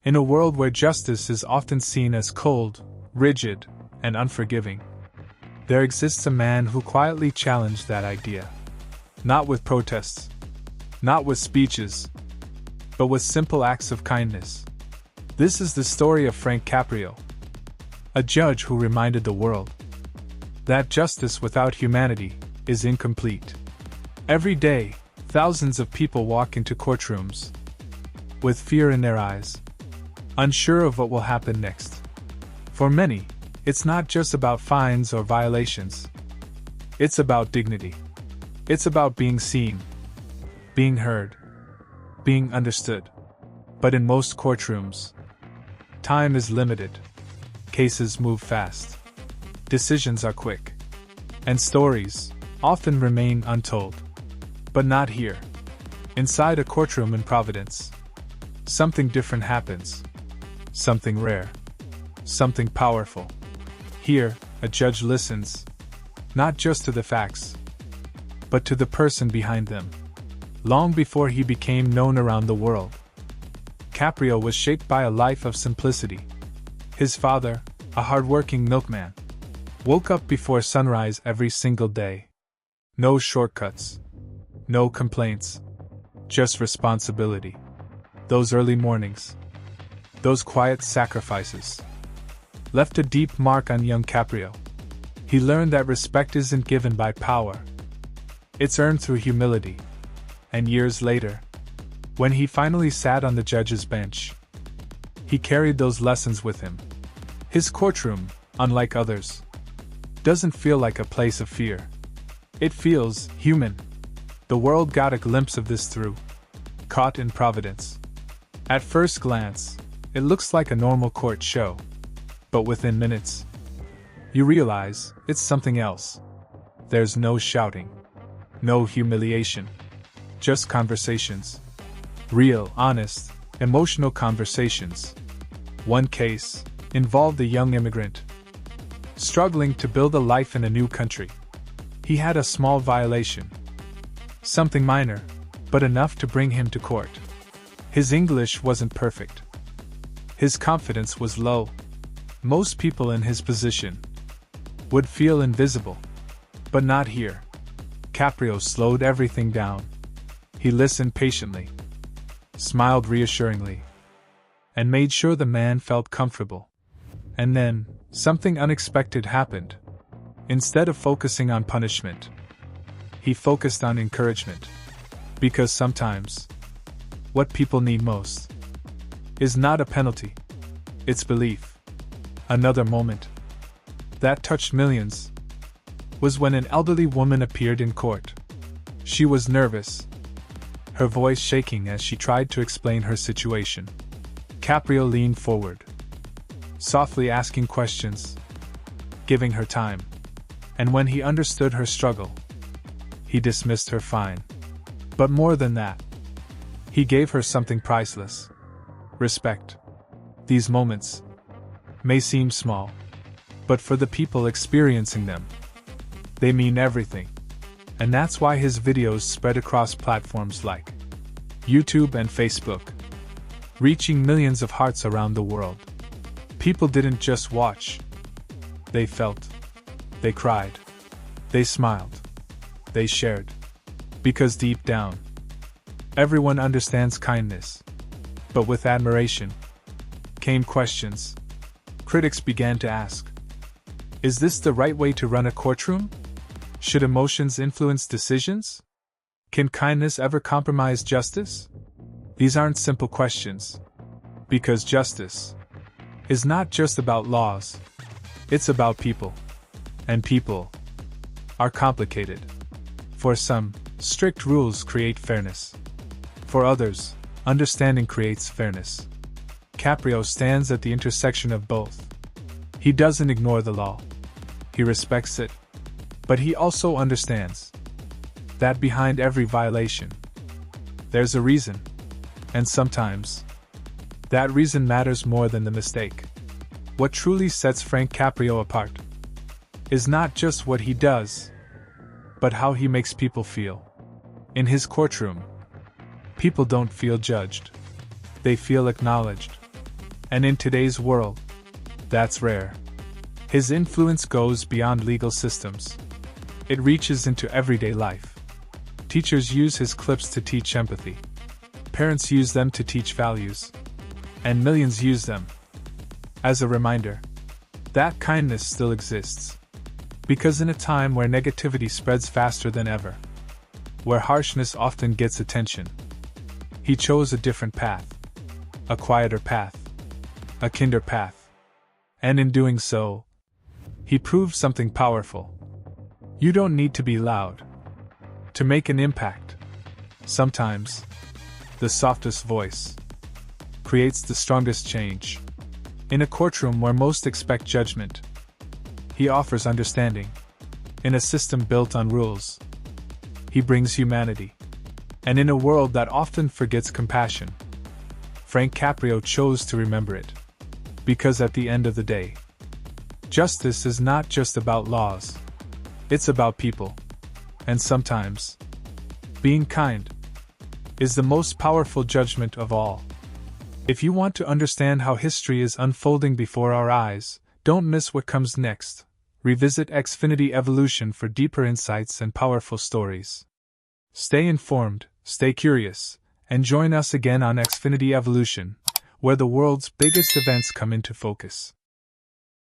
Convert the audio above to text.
In a world where justice is often seen as cold, rigid, and unforgiving, there exists a man who quietly challenged that idea. Not with protests, not with speeches, but with simple acts of kindness. This is the story of Frank Caprio, a judge who reminded the world that justice without humanity is incomplete. Every day, thousands of people walk into courtrooms with fear in their eyes, unsure of what will happen next. For many, it's not just about fines or violations. It's about dignity. It's about being seen, being heard, being understood. But in most courtrooms, time is limited. Cases move fast. Decisions are quick. And stories often remain untold. But not here. Inside a courtroom in Providence, something different happens. Something rare. Something powerful. Here, a judge listens, not just to the facts, but to the person behind them. Long before he became known around the world, Caprio was shaped by a life of simplicity. His father, a hard-working milkman, woke up before sunrise every single day. No shortcuts. No complaints. Just responsibility. Those early mornings, those quiet sacrifices, left a deep mark on young Caprio. He learned that respect isn't given by power. It's earned through humility. And years later, when he finally sat on the judge's bench, he carried those lessons with him. His courtroom, unlike others, doesn't feel like a place of fear. It feels human. The world got a glimpse of this through Caught in Providence. At first glance, it looks like a normal court show. But within minutes, you realize it's something else. There's no shouting, no humiliation, just conversations. Real, honest, emotional conversations. One case involved a young immigrant struggling to build a life in a new country. He had a small violation, something minor, but enough to bring him to court. His English wasn't perfect. His confidence was low. Most people in his position would feel invisible. But not here. Caprio slowed everything down. He listened patiently, smiled reassuringly, and made sure the man felt comfortable. And then, something unexpected happened. Instead of focusing on punishment, he focused on encouragement. Because sometimes, what people need most is not a penalty, it's belief. Another moment that touched millions was when an elderly woman appeared in court. She was nervous, her voice shaking as she tried to explain her situation. Caprio leaned forward, softly asking questions, giving her time. And when he understood her struggle, he dismissed her fine. But more than that, he gave her something priceless: respect. These moments may seem small, but for the people experiencing them, they mean everything. And that's why his videos spread across platforms like YouTube and Facebook, reaching millions of hearts around the world. People didn't just watch. They felt. They cried. They smiled. They shared. Because deep down, everyone understands kindness. But with admiration came questions. Critics began to ask, is this the right way to run a courtroom? Should emotions influence decisions? Can kindness ever compromise justice? These aren't simple questions. Because justice is not just about laws. It's about people. And people are complicated. For some, strict rules create fairness. For others, understanding creates fairness. Caprio stands at the intersection of both. He doesn't ignore the law. He respects it. But he also understands that behind every violation, there's a reason. And sometimes, that reason matters more than the mistake. What truly sets Frank Caprio apart is not just what he does, but how he makes people feel. In his courtroom, people don't feel judged. They feel acknowledged. And in today's world, that's rare. His influence goes beyond legal systems. It reaches into everyday life. Teachers use his clips to teach empathy. Parents use them to teach values. And millions use them as a reminder that kindness still exists. Because in a time where negativity spreads faster than ever, where harshness often gets attention, he chose a different path. A quieter path. A kinder path. And in doing so, he proved something powerful. You don't need to be loud to make an impact. Sometimes, the softest voice creates the strongest change. In a courtroom where most expect judgment, he offers understanding. In a system built on rules, he brings humanity. And in a world that often forgets compassion, Frank Caprio chose to remember it. Because at the end of the day, justice is not just about laws. It's about people. And sometimes, being kind is the most powerful judgment of all. If you want to understand how history is unfolding before our eyes, don't miss what comes next. Revisit Xfinity Evolution for deeper insights and powerful stories. Stay informed, stay curious, and join us again on Xfinity Evolution, where the world's biggest events come into focus.